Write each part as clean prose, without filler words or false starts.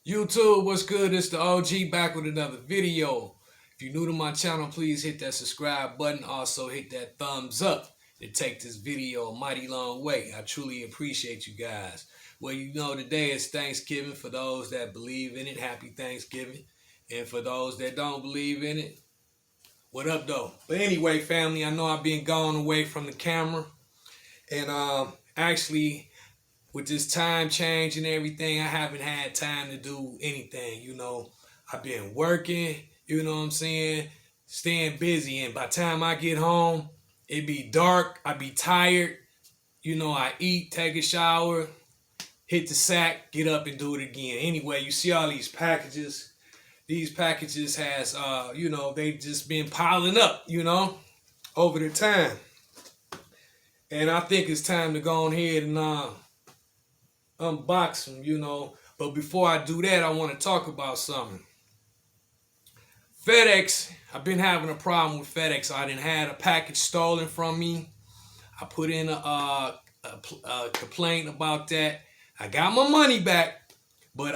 YouTube, what's good? It's the OG back with another video. If you're new to my channel, please hit that subscribe button. Also hit that thumbs up to take this video a mighty long way. I truly appreciate you guys. Well, today is Thanksgiving. For those that believe in it, happy Thanksgiving. And for those that don't believe in it, what up though? But anyway, family, I know I've been gone away from the camera. And actually, with this time change and everything, I haven't had time to do anything. I've been working, you know what I'm saying, staying busy. And by the time I get home, it be dark, I be tired. I eat, take a shower, hit the sack, get up and do it again. Anyway, you see all these packages. These packages has, they just been piling up, over the time. And I think it's time to go ahead and unbox them. But before I do that, I want to talk about something. FedEx, I've been having a problem with FedEx. I done had a package stolen from me. I put in a complaint about that. I got my money back. But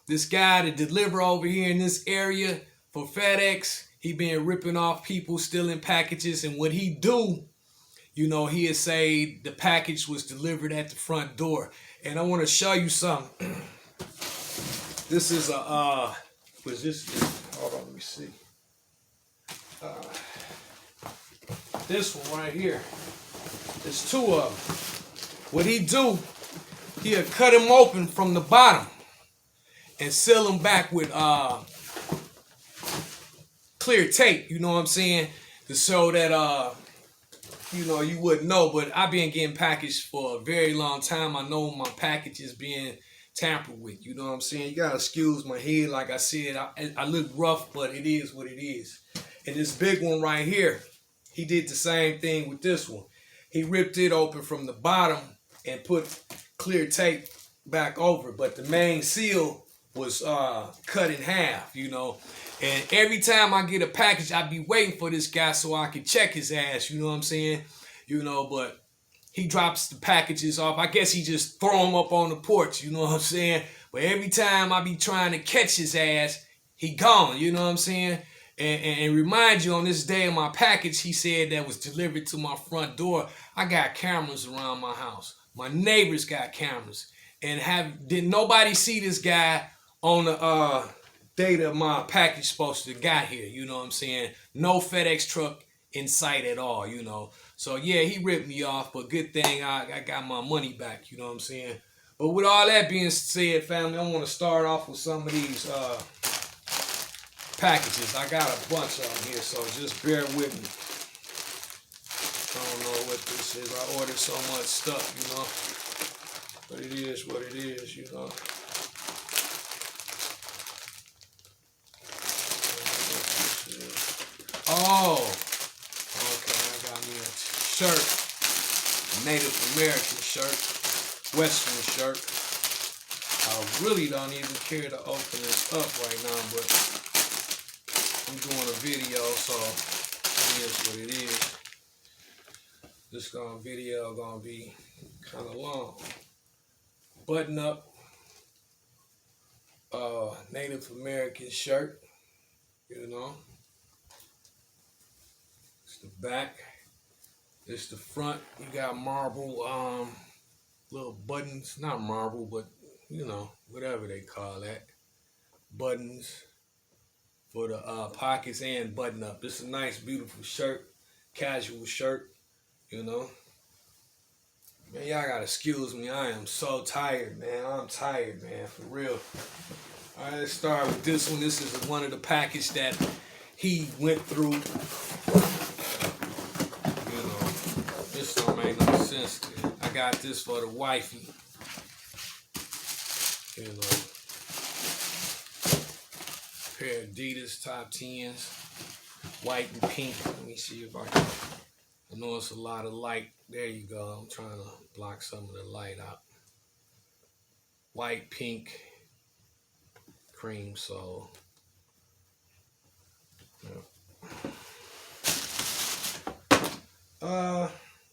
this guy to deliver over here in this area for FedEx, he been ripping off people, stealing packages. And what he do, he had say the package was delivered at the front door. And I want to show you something. This is hold on, let me see. This one right here. There's two of them. What he do, he'll cut them open from the bottom and seal them back with clear tape, you know what I'm saying? To show that you wouldn't know, but I've been getting packaged for a very long time. I know my package is being tampered with, you know what I'm saying? You gotta excuse my head, like I said, I look rough, but it is what it is. And this big one right here, he did the same thing with this one. He ripped it open from the bottom and put clear tape back over, but the main seal was cut in half, And every time I get a package, I be waiting for this guy so I can check his ass, you know what I'm saying? But he drops the packages off. I guess he just throw them up on the porch, you know what I'm saying? But every time I be trying to catch his ass, he gone, you know what I'm saying? And remind you, on this day of my package, he said that was delivered to my front door. I got cameras around my house. My neighbors got cameras. And did nobody see this guy on the day that my package supposed to got here, you know what I'm saying? No FedEx truck in sight at all, So yeah, he ripped me off, but good thing I got my money back, you know what I'm saying? But with all that being said, family, I want to start off with some of these packages. I got a bunch of them here, so just bear with me. I don't know what this is. I ordered so much stuff, But it is what it is, Oh, okay, I got me a shirt, a Native American shirt, Western shirt. I really don't even care to open this up right now, but I'm doing a video, so it is what it is. This video gonna be kind of long. Button up Native American shirt, It's the back. It's the front. You got marble little buttons. Not marble, but whatever they call that. Buttons for the pockets and button up. It's a nice, beautiful shirt. Casual shirt, Man, y'all gotta excuse me. I am so tired, man. I'm tired, man, for real. All right, let's start with this one. This is one of the packages that he went through. This don't make no sense. I got this for the wifey. Pair of Adidas top 10s, white and pink. Let me see if I can. I know it's a lot of light. There you go. I'm trying to block some of the light out. White, pink, cream sole.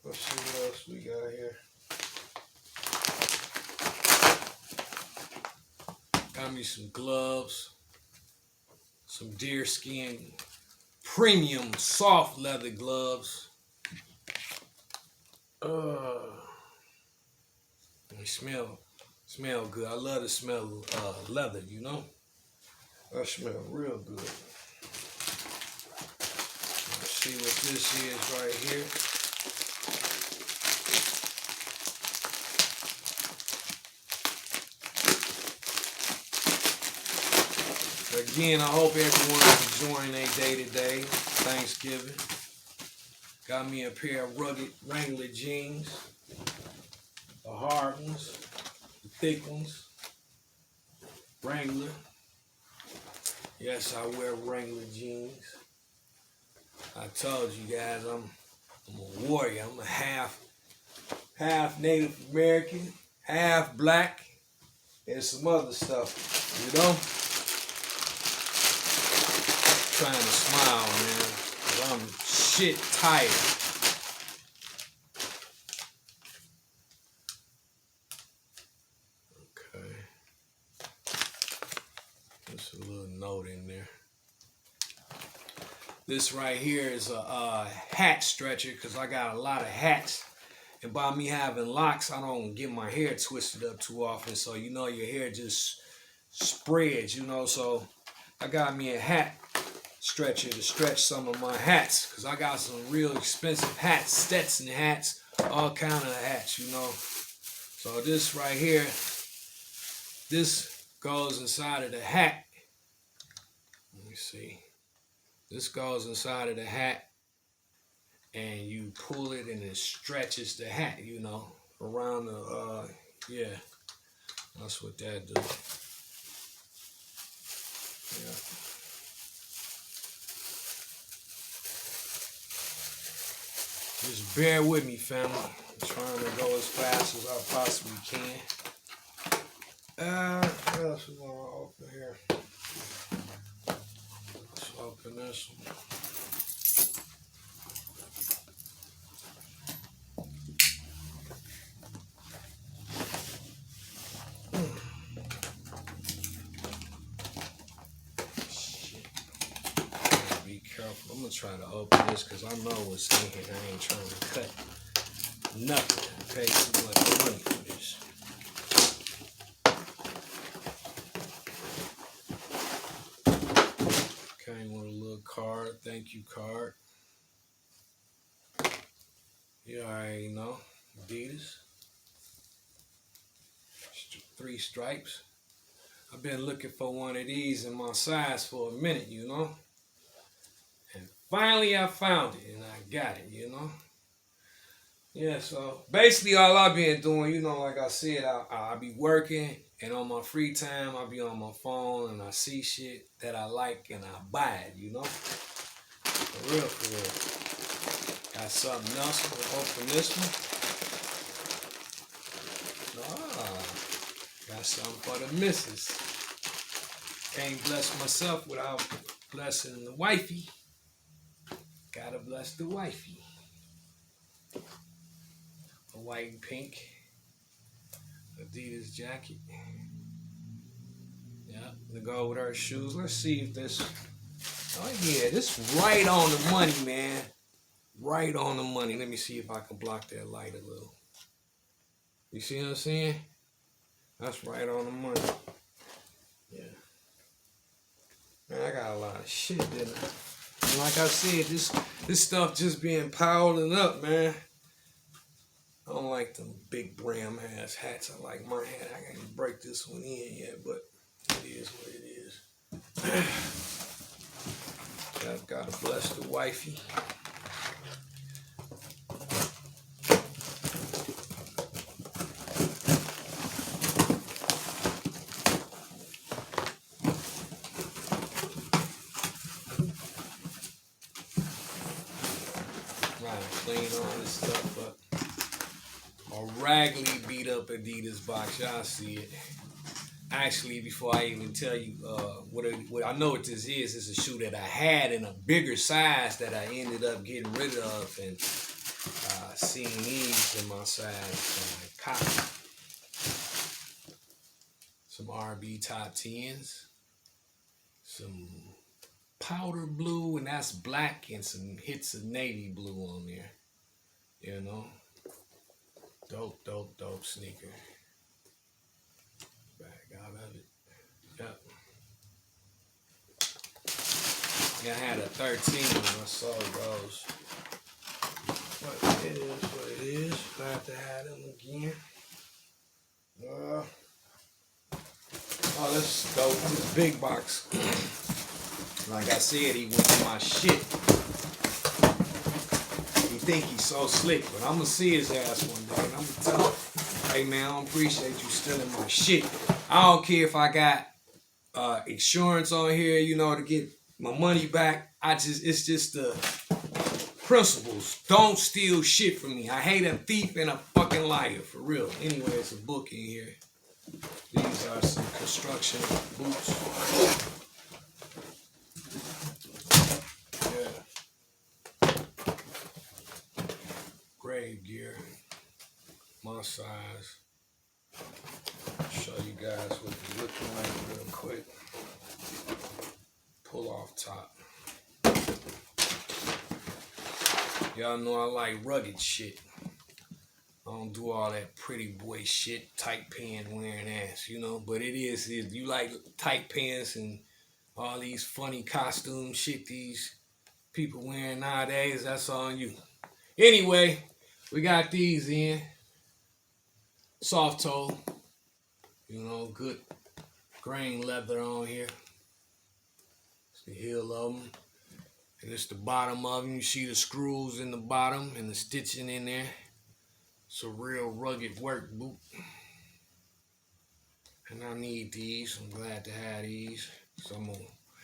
Let's see what else we got here. Got me some gloves, some deerskin premium soft leather gloves. They smell good. I love the smell of leather, you know. That smell real good. Let's see what this is right here. Again, I hope everyone is enjoying their day-to-day Thanksgiving. Got me a pair of rugged Wrangler jeans. The hard ones, the thick ones. Wrangler. Yes, I wear Wrangler jeans. I told you guys I'm a warrior. I'm a half Native American, half black, and some other stuff, you know? Trying to smile, man, 'cause I'm shit tired. Okay. There's a little note in there. This right here is a hat stretcher because I got a lot of hats. And by me having locks, I don't get my hair twisted up too often. So, you know, your hair just spreads, you know. So I got me a hat stretcher to stretch some of my hats because I got some real expensive hats, Stetson hats, all kind of hats, you know. So this right here, this goes inside of the hat. Let me see. This goes inside of the hat and you pull it and it stretches the hat, you know, around the, yeah, that's what that do. Yeah. Just bear with me, family. I'm trying to go as fast as I possibly can. What else we want to open here? Let's open this one. Be careful. I'm gonna try to open this because I know what's in here. I ain't trying to cut nothing. I paid too much money for this. Came with a little card, thank you card. You already know, Adidas. 3 stripes. I've been looking for one of these in my size for a minute, you know. And finally I found it and I got it, you know. Yeah, so basically all I've been doing, you know, like I said, I be working and on my free time I be on my phone and I see shit that I like and I buy it, you know. For real, for real. Got something else. We'll open this one. Got something for the missus. Can't bless myself without blessing the wifey. Gotta bless the wifey. A white and pink Adidas jacket. Yeah, to go with her shoes. Let's see if this. Oh yeah, this right on the money, man. Right on the money. Let me see if I can block that light a little. You see what I'm saying? That's right on the money. Yeah. Man, I got a lot of shit, didn't I? And like I said, this stuff just being piling up, man. I don't like them big brim ass hats. I like my hat. I can't break this one in yet, but it is what it is. I've got to bless the wifey. Clean all this stuff up. A raggedy beat up Adidas box. Y'all see it. Actually, before I even tell you what I know what this is, it's a shoe that I had in a bigger size that I ended up getting rid of and seeing these in my size. Cotton. It's a some RB top 10s, some powder blue, and that's black, and some hits of navy blue on there. You know, dope sneaker. Back out of it. Yep. Yeah, I had a 13 when I saw those. But it is what it is. Glad to have them again. Oh, let's go with this big box. Like I said, he went to my shit. He think he's so slick, but I'm gonna see his ass one day, and I'm gonna tell him, hey man, I don't appreciate you stealing my shit. I don't care if I got insurance on here, you know, to get my money back. It's just the principles. Don't steal shit from me. I hate a thief and a fucking liar, for real. Anyway, it's a book in here. These are some construction boots. Yeah. Grave gear. My size. Show you guys what it's looking like real quick. Pull off top. Y'all know I like rugged shit. I don't do all that pretty boy shit, tight pants wearing ass, you know. But it is you like tight pants and all these funny costume shit these people wearing nowadays, that's on you. Anyway, we got these in. Soft toe. You know, good grain leather on here. It's the heel of them. And it's the bottom of them. You see the screws in the bottom and the stitching in there. It's a real rugged work boot. And I need these. I'm glad to have these. So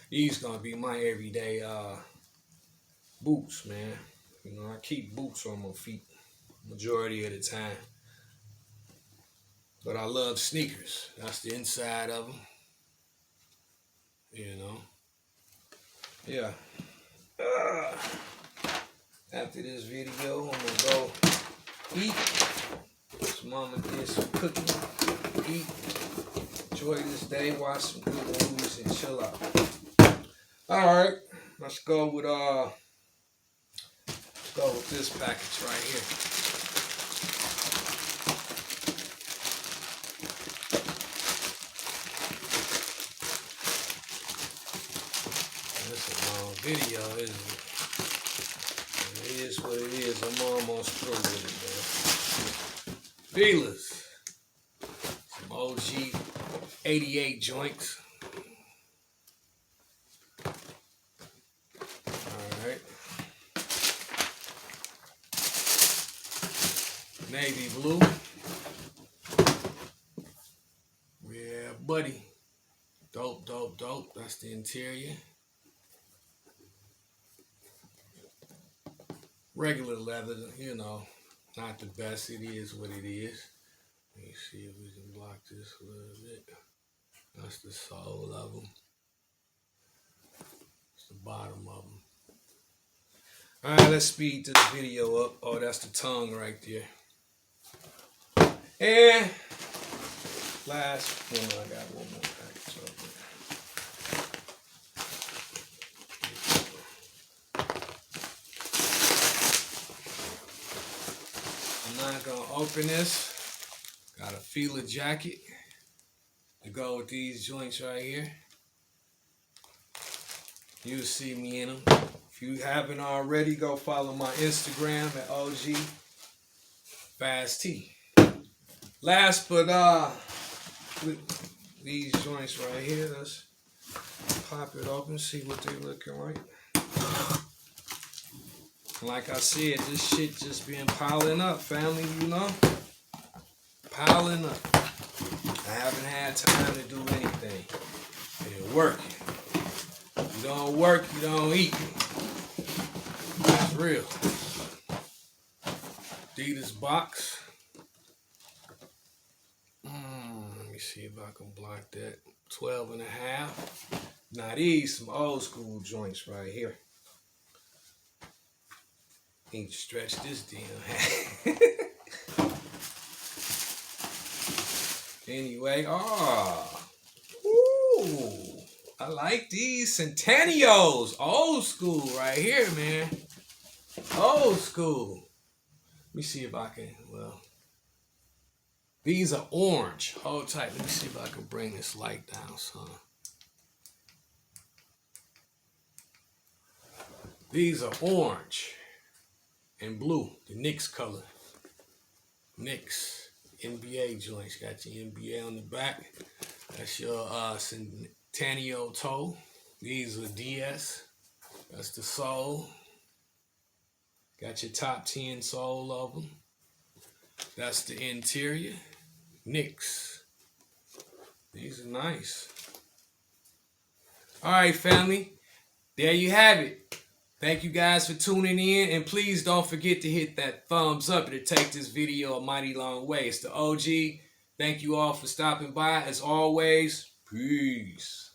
these gonna be my everyday boots, man. You know, I keep boots on my feet majority of the time. But I love sneakers. That's the inside of them. You know. Yeah. After this video, I'm gonna go eat. This mama did some cooking. Eat. Enjoy this day. Watch some good movies and chill out. Alright. Let's go with this package right here. This is a long video, isn't it? It is what it is. I'm almost through with it, man. Feelers. Some OG 88 joints. Alright. Navy blue. Yeah, buddy. Dope. That's the interior. Regular leather, you know, not the best. It is what it is. Let me see if we can block this a little bit. That's the sole of them. It's the bottom of them. All right, let's speed this video up. Oh, that's the tongue right there. And last one, I got one more package up there. I'm not gonna open this. Got a feeler jacket to go with these joints right here. You'll see me in them. If you haven't already, go follow my Instagram at OG Fast T. Last but these joints right here, let's pop it open, see what they're looking like. Like I said, this shit just been piling up, family, you know? Piling up. I haven't had time to do anything. Been working. You don't work, you don't eat. That's real. Adidas box. Let me see if I can block that. 12 and a half. Now these some old school joints right here. Need to stretch this damn hat. Anyway, I like these Centennials. Old school right here, man. Old school. Let me see if I can, well. These are orange. Hold tight. Let me see if I can bring this light down, son. These are orange and blue. The Knicks color. Knicks. NBA joints. Got your NBA on the back. That's your Centennial toe. These are DS. That's the sole. Got your top 10 sole of them. That's the interior. Knicks. These are nice. All right, family. There you have it. Thank you guys for tuning in. And please don't forget to hit that thumbs up. It'll take this video a mighty long way. It's the OG. Thank you all for stopping by. As always, peace.